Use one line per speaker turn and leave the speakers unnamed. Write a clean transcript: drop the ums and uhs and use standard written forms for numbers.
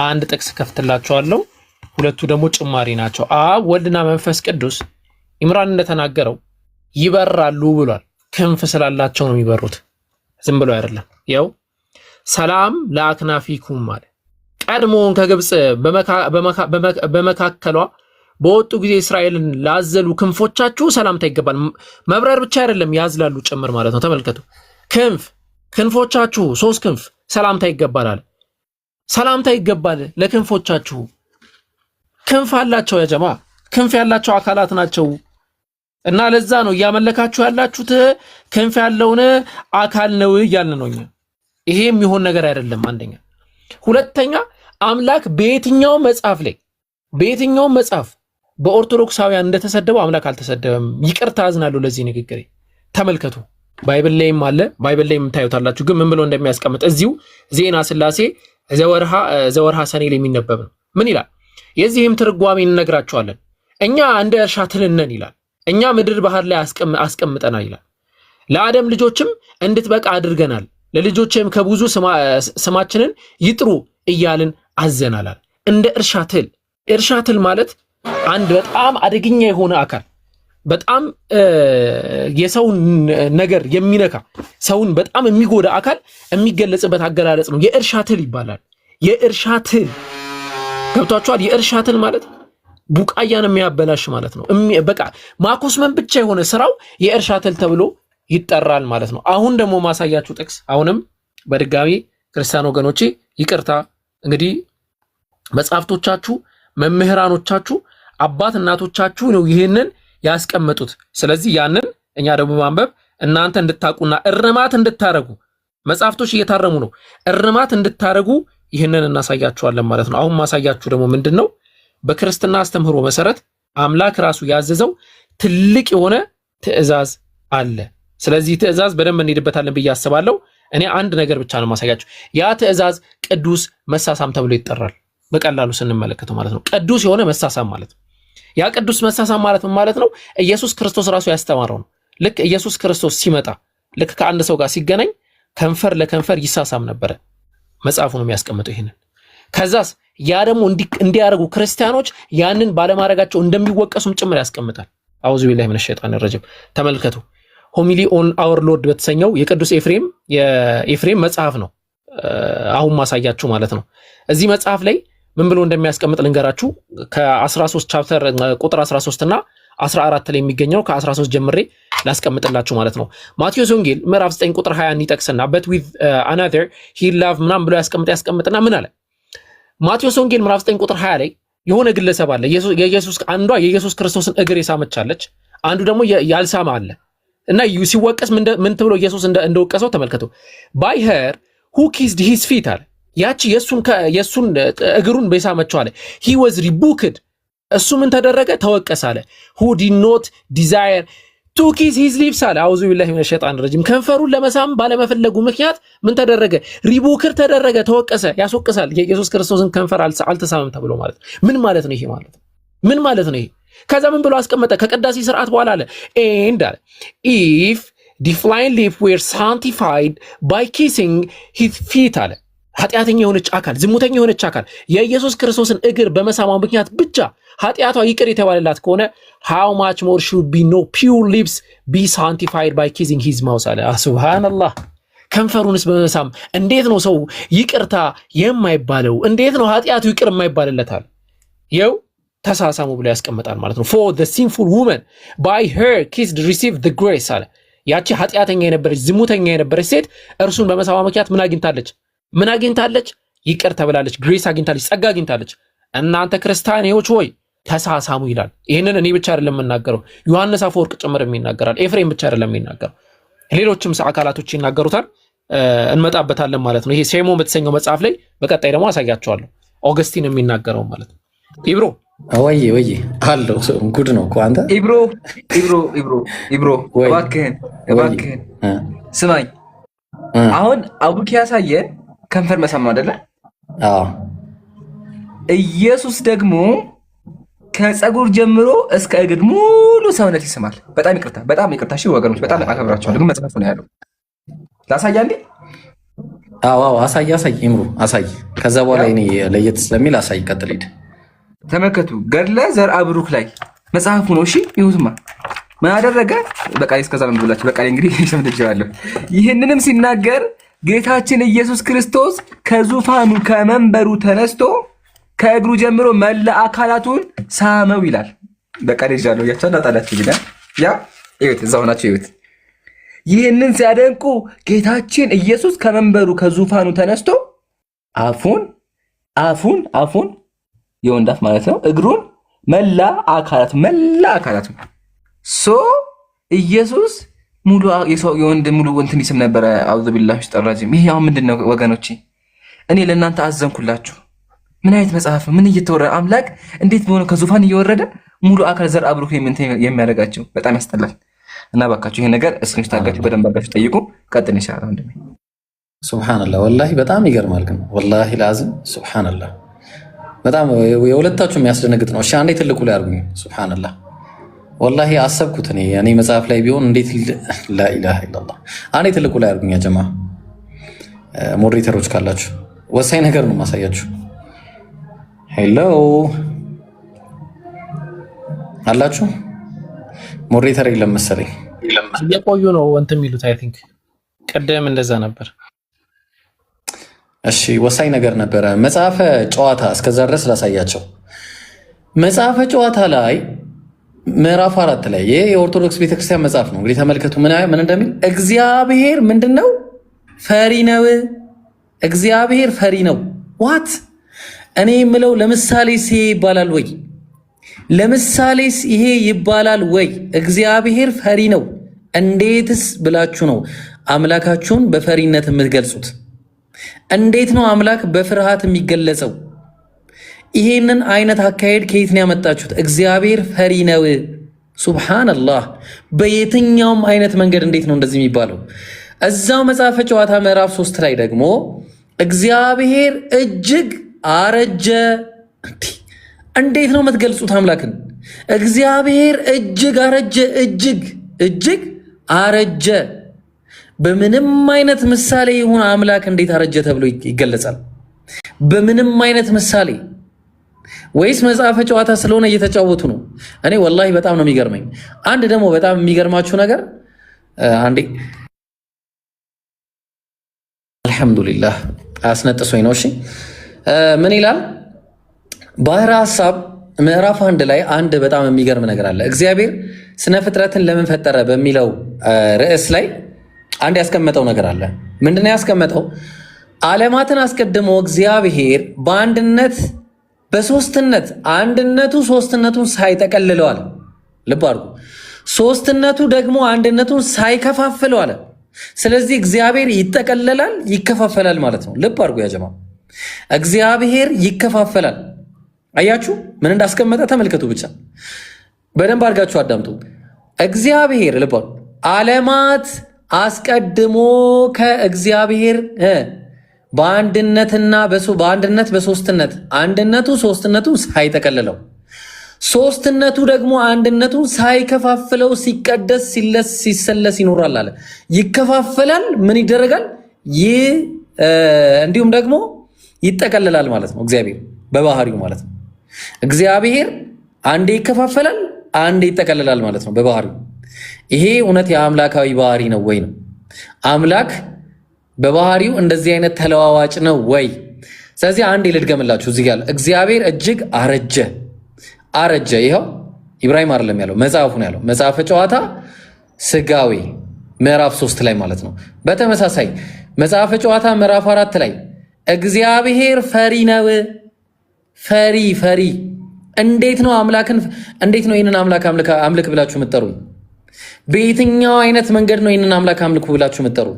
አንድ ጥቅስ ከፍትላችኋለሁ። ሁለቱ ደግሞ ጭማሪ ናቸው። አብ ወልድና መንፈስ ቅዱስ ኢምራን እንደተናገረው ይበራሉ ብሏል። ክንፍ ስላላቸው ነው የሚበሩት፣ ዝም ብሎ አይደለም። ያው ሰላም ለአክናፊኩም ማለት ቀድሞውን ከግብጽ በመካከሏ በወጡ ጊዜ እስራኤልን ላዘሉ ክንፎቻችሁ ሰላምታ ይገባል። መብረር ብቻ አይደለም ያዝላሉ ጭምር ማለት ነው። ተመልከቱ፣ ክንፎቻችሁ 3 ክንፍ ሰላምታ ይገባል። ሰላምታ ይገባል ለክንፎቻችሁ። ክንፍ አላቸው ያ ጀማ፣ ክንፍ ያላቸው አካላት ናቸው። እና ለዛ ነው እያመለካችሁ ያላችሁት ክንፍ ያለውን አካል ነው እያልን ነው እኛ። ይሄ የሚሆን ነገር አይደለም። አንደኛ። ሁለተኛ አምላክ በየትኛው መጽሐፍ በኦርቶዶክሳውያን እንደተሰደበው አምላክ አልተሰደበም። ይቅርታ አዝናለሁ ለዚህ ንግግሬ። ተመልከቱ፣ ባይብል ላይም አለ። ባይብል ላይም ታዩታላችሁ። ግን ምን ብሎ እንደሚያስቀምጥ እዚሁ ዜና ስላሴ ዘወርሃ ሰኔ ላይ የሚነበብ ነው። ምን ይላል? የዚህም ትርጓሜ እንነግራችኋለን። እኛ እንደ እርሻ ትል ነን ይላል። እኛ ምድር ባህር ላይ አስቀምጠናል ይላል። ለአደም ልጆችም እንድትበቃ አድርገናል። ለልጆችም ከብዙ ስማችንን ይጥሩ እያልን አዘናል። እንደ እርሻ ትል ማለት አንድ በጣም አደገኛ የሆነ አካል፣ በጣም የሰውን ነገር የሚነካ ሰውን በጣም የሚጎዳ አካል የሚገለጽበት አገላለጽ ነው። የእርሻ ትል ይባላል። የእርሻ ትል ገብቷችኋል? የእርሻ ትል ማለት ቡቃያን የሚያበላሽ ማለት ነው። በቃ ማኮስመን ብቻ የሆነ ስራው የእርሻ ትል ተብሎ ይጠራል ማለት ነው። አሁን ደግሞ ማሳያችሁ ጥቅስ፣ አሁንም በድጋሚ ክርስቲያን ወገኖቼ ይቅርታ፣ እንግዲህ መጽሐፍቶቻችሁ፣ መምህራኖቻችሁ፣ አባት እናቶቻችሁ ነው ይህንን ያስቀመጡት። ስለዚህ ያንን እኛ ደግሞ ማንበብ እናንተ እንድታቁና እርማት እንድታረጉ፣ መጽሐፍቶች እየታረሙ ነው፣ እርማት እንድታረጉ ይህንን እናሳያችኋለን ማለት ነው። አሁን ማሳያችሁ ደግሞ ምንድነው? በክርስትና አስተምህሮ መሰረት አምላክ ራሱ ያዘዘው ትልቅ የሆነ ትእዛዝ አለ። ስለዚህ ትእዛዝ በደንብ እንሄድበታለን ብዬ አስባለሁ። እኔ አንድ ነገር ብቻ ነው ማሳያችሁ። ያ ትእዛዝ ቅዱስ መሳሳም ተብሎ ይጠራል። በቀላሉ ስንመለከተው ማለት ነው። ቅዱስ የሆነ መሳሳም ማለት ነው። ያ ቅዱስ መሳሳም ማለት ምን ማለት ነው? ኢየሱስ ክርስቶስ ራሱ ያስተማረው ነው። ልክ ኢየሱስ ክርስቶስ ሲመጣ ልክ ከአንድ ሰው ጋር ሲገናኝ ከንፈር ለከንፈር ይሳሳም ነበረ። መጽሐፉ ነው የሚያስቀምጠው ይሄንን። ከዛስ ያ ደግሞ እንዲያደርጉ ክርስቲያኖች ያንን ባለማድረጋቸው እንደሚወቀሱም ጭምር ያስቀምጣል። አውዙ ቢላሂ ሚነሽ ሸይጣን ረጂም። ተመልከቱ፣ ሆሚሊ ኦን አወር ሎርድ በተሰኘው የቅዱስ የኤፍሬም መጽሐፍ ነው አሁን ማሳያችሁ ማለት ነው። እዚህ መጽሐፍ ላይ ምን ብሎ እንደሚያስቀምጥ ልንገራችሁ። ከ13 ቻፕተር ቁጥር 13 እና 14 ላይ የሚገኘው ከ13 ጀምሬ ላስቀምጥላችሁ ማለት ነው። ማቴዎስ ወንጌል ምዕራፍ 9 ቁጥር 20 ይጠቅስና but with another he loved ምናምን ብሎ ያስቀምጥና ምን አለ? ማቴዎስ ወንጌል ምዕራፍ 9 ቁጥር 20 ላይ የሆነ ግለሰብ አለ። አንዷ የኢየሱስ ክርስቶስን እግር የሳመቻለች፣ አንዱ ደግሞ ያልሳማ አለ። እና ሲወቀስ ምን ተብሎ ኢየሱስ እንደወቀሰው ተመልከቱ። by her who kissed his feet አለ። ያቺ የሱን እግሩን በሳመችው አለ he was rebuked፣ እሱ ምን ተደረገ? ተወቀሰ አለ። who did not desire to kiss his lips አለ። አውዙ ቢላሂ ሚነሽ ሸይጣን ረጂም። ከንፈሩን ለመሳም ባለመፈለጉ ምክንያት ምን ተደረገ? ሪቡክር ተደረገ፣ ተወቀሰ። ያስወቅሳል። የኢየሱስ ክርስቶስን ከንፈር አልተሳመም ተብሎ ማለት ነው። ምን ማለት ነው ይሄ? ምን ማለት ነው ይሄ? ከዛ ምን ብሎ አስቀመጠ? ከቅዳሴ ስርዓት በኋላ አለ and አለ if the flying lip were sanctified by kissing his feet አለ። ኃጢአተኛ የሆነች አካል፣ ዝሙተኛ የሆነች አካል የኢየሱስ ክርስቶስን እግር በመሳማው ምክንያት ብቻ ኃጢአቷ ይቅር የተባለላት ከሆነ how much more should be no pure lips be sanctified by kissing his mouth አለ። ሱብሃንአላህ። ከንፈሩንስ በመሳም እንዴት ነው ሰው ይቅርታ የማይባለው? እንዴት ነው ኃጢአቱ ይቅር የማይባልለታል? ይኸው ተሳሳሙ ብሎ ያስቀምጣል ማለት ነው። for the sinful woman by her kissed received the grace አለ። ያቺ ኃጢአተኛ የነበረች ዝሙተኛ የነበረች ሴት እርሱን በመሳማ ምክንያት ምን አግኝታለች? ይቅር ተብላለች፣ ግሬስ አግኝታለች፣ ጸጋ አግኝታለች። እናንተ ክርስቲያኖች ሆይ ተሳሳሙ ይላል። ይህንን እኔ ብቻ አይደለም የምናገረው፣ ዮሐንስ አፈወርቅ ጭምር ይናገራል። ኤፍሬም ብቻ አይደለም የሚናገረው፣ ሌሎችም አካላቶች ይናገሩታል። እንመጣበታለን ማለት ነው። ይሄ ሴሞን በተሰኘው መጽሐፍ ላይ በቀጣይ ደግሞ አሳያቸዋለሁ። ኦገስቲን የሚናገረው ማለት ነው። ኢብሮ
ወይ አለው ጉድ ነው እኮ አንተ
ኢብሮ እባክህን ስማኝ። አሁን አቡኪ ያሳየ ከንፈር መሳም አይደለ?
አዎ።
ኢየሱስ ደግሞ ከፀጉር ጀምሮ እስከ እግር ሙሉ ሰውነት ይስማል። በጣም ይቅርታ እሺ ወገኖች፣ በጣም አከብራቸዋለሁ። ግን መጽሐፉ ነው ያለው። ላሳያ እንዴ?
አዎ አሳይ ይምሩ አሳይ። ከዛ በኋላ እኔ ለየት ስለሚል አሳይ። ቀጥል ሂድ።
ተመልከቱ ገድለ ዘርአ ብሩክ ላይ መጽሐፉ ነው። እሺ ይሁትማ ምን አደረገ? በቃ እስከዛ ምን ብላችሁ በቃ እንግዲህ ሰምተጃለሁ። ይህንንም ሲናገር ጌታችን ኢየሱስ ክርስቶስ ከዙፋኑ ከመንበሩ ተነስቶ ከእግሩ ጀምሮ መላ አካላቱን ሳመው ይላል። በቃ ልጅአለሁ ያቻላ ጣላችሁ ይላል። ያ እዩት፣ እዛው ናችሁ እዩት። ይህንን ሲያደንቁ ጌታችን ኢየሱስ ከመንበሩ ከዙፋኑ ተነስቶ አፉን የወንዳፍ ማለት ነው፣ እግሩን መላ አካላቱ ሶ ኢየሱስ ሙሉ የወንድ ሙሉ እንትን ይስም ነበረ። አውዙ ቢላሂ ሚነሸይጣኒር ይሄ አሁን ምንድነው ወገኖቼ? እኔ ለእናንተ አዘንኩላችሁ። ምን አይነት መጽሐፍ ምን እየተወረደ አምላክ እንዴት በሆነ ከዙፋን እየወረደ ሙሉ አካል ዘርአ ብሩክ የሚያደርጋቸው በጣም ያስጠላል። እና ባካችሁ ይሄ ነገር እስክሪንሾት አድርጋችሁ በደንብ አድርጋችሁ ጠይቁ። ቀጥል ይሻላል ወንድሜ።
ሱብሃንአላህ ወላሂ በጣም ይገርማል። ግን ወላሂ ላዝም ሱብሃንአላህ በጣም የሁለታችሁ የሚያስደነግጥ ነው። እሺ አንዴ ትልቁ ላይ አድርጉኝ። ሱብሃንአላህ ወላሂ አሰብኩት እኔ መጽሐፍ ላይ ቢሆን እንዴት ላኢላሃ ኢላላህ። አንዴ ትልቁ ላይ አድርጉኝ። ጀማ ሞዴሬተሮች ካላችሁ ወሳኝ ነገር ነው ማሳያችሁ። ሄሎ አላችሁ? ሞዴሬተር የለም መሰለኝ።
እየቆዩ ነው እንትን የሚሉት አይ ቲንክ ቀደም እንደዛ ነበር።
እሺ ወሳኝ ነገር ነበረ። መጽሐፈ ጨዋታ እስከዛ ድረስ ላሳያቸው። መጽሐፈ ጨዋታ ላይ ምዕራፍ 4 ላይ ይሄ የኦርቶዶክስ ቤተክርስቲያን መጽሐፍ ነው። እንግዲህ ተመልከቱ ምን እንደሚል። እግዚአብሔር ምንድነው? ፈሪ ነው። እግዚአብሔር ፈሪ ነው። ዋት እኔ የምለው ለምሳሌስ ይሄ ይባላል ወይ? ለምሳሌስ ይሄ ይባላል ወይ? እግዚአብሔር ፈሪ ነው። እንዴትስ ብላችሁ ነው አምላካችሁን በፈሪነት የምትገልጹት? እንዴት ነው አምላክ በፍርሃት የሚገለጸው? ይሄንን አይነት አካሄድ ከየት ነው ያመጣችሁት? እግዚአብሔር ፈሪ ነው። ሱብሃንአላህ። በየትኛውም አይነት መንገድ እንዴት ነው እንደዚህ የሚባለው? እዛው መጽሐፈ ጨዋታ ምዕራፍ 3 ላይ ደግሞ እግዚአብሔር እጅግ አረጀ። እንዴት ነው የምትገልጹት አምላክን? እግዚአብሔር እጅግ አረጀ። እጅግ አረጀ። በምንም አይነት ምሳሌ ይሁን አምላክ እንዴት አረጀ ተብሎ ይገለጻል? በምንም አይነት ምሳሌ ወይስ መጽሐፈ ጨዋታ ስለሆነ እየተጫወቱ ነው? እኔ ወላሂ በጣም ነው የሚገርመኝ። አንድ ደግሞ በጣም የሚገርማችሁ ነገር አንዴ አልሐምዱሊላህ አስነጥሶኝ ነው። እሺ ምን ይላል? ባህረ ሐሳብ ምዕራፍ 1 ላይ አንድ በጣም የሚገርም ነገር አለ። እግዚአብሔር ስነ ፍጥረትን ለምን ፈጠረ በሚለው ርዕስ ላይ አንድ ያስቀመጠው ነገር አለ። ምንድነው ያስቀመጠው? ዓለማትን አስቀድሞ እግዚአብሔር በአንድነት በሶስትነት አንድነቱ ሶስትነቱን ሳይጠቀልለዋል። ልብ አድርጉ። ሶስትነቱ ደግሞ አንድነቱን ሳይከፋፍለው አለ። ስለዚህ እግዚአብሔር ይጠቀለላል፣ ይከፋፈላል ማለት ነው። ልብ አድርጉ ያጀማ፣ እግዚአብሔር ይከፋፈላል። አያችሁ ምን እንዳስቀመጠ ተመልከቱ። ብቻ በደንብ አድርጋችሁ አዳምጡ። እግዚአብሔር ልብ አድርጉ፣ ዓለማት አስቀድሞ ከእግዚአብሔር በአንድነትና በአንድነት በሶስትነት አንድነቱ ሶስትነቱን ሳይጠቀልለው ሶስትነቱ ደግሞ አንድነቱን ሳይከፋፍለው ሲቀደስ ሲሰለስ ይኖራል አለ። ይከፋፈላል፣ ምን ይደረጋል? እንዲሁም ደግሞ ይጠቀልላል ማለት ነው። እግዚአብሔር በባህሪው ማለት ነው። እግዚአብሔር አንዴ ይከፋፈላል፣ አንዴ ይጠቀልላል ማለት ነው በባህሪው። ይሄ እውነት የአምላካዊ ባህሪ ነው ወይ ነው? አምላክ በባህሪው እንደዚህ አይነት ተለዋዋጭ ነው ወይ? ስለዚህ አንዴ ልድገምላችሁ። እዚህ ጋር እግዚአብሔር እጅግ አረጀ። ይኸው ኢብራሂም አይደለም ያለው፣ መጽሐፉ ነው ያለው። መጽሐፈ ጨዋታ ስጋዊ ምዕራፍ 3 ላይ ማለት ነው። በተመሳሳይ መጽሐፈ ጨዋታ ምዕራፍ 4 ላይ እግዚአብሔር ፈሪ ነው። ፈሪ እንዴት ነው አምላክን እንዴት ነው ይህንን አምላክ አምልክ ብላችሁ የምትጠሩ? በየትኛው አይነት መንገድ ነው ይህንን አምላክ አምልኩ ብላችሁ የምትጠሩ?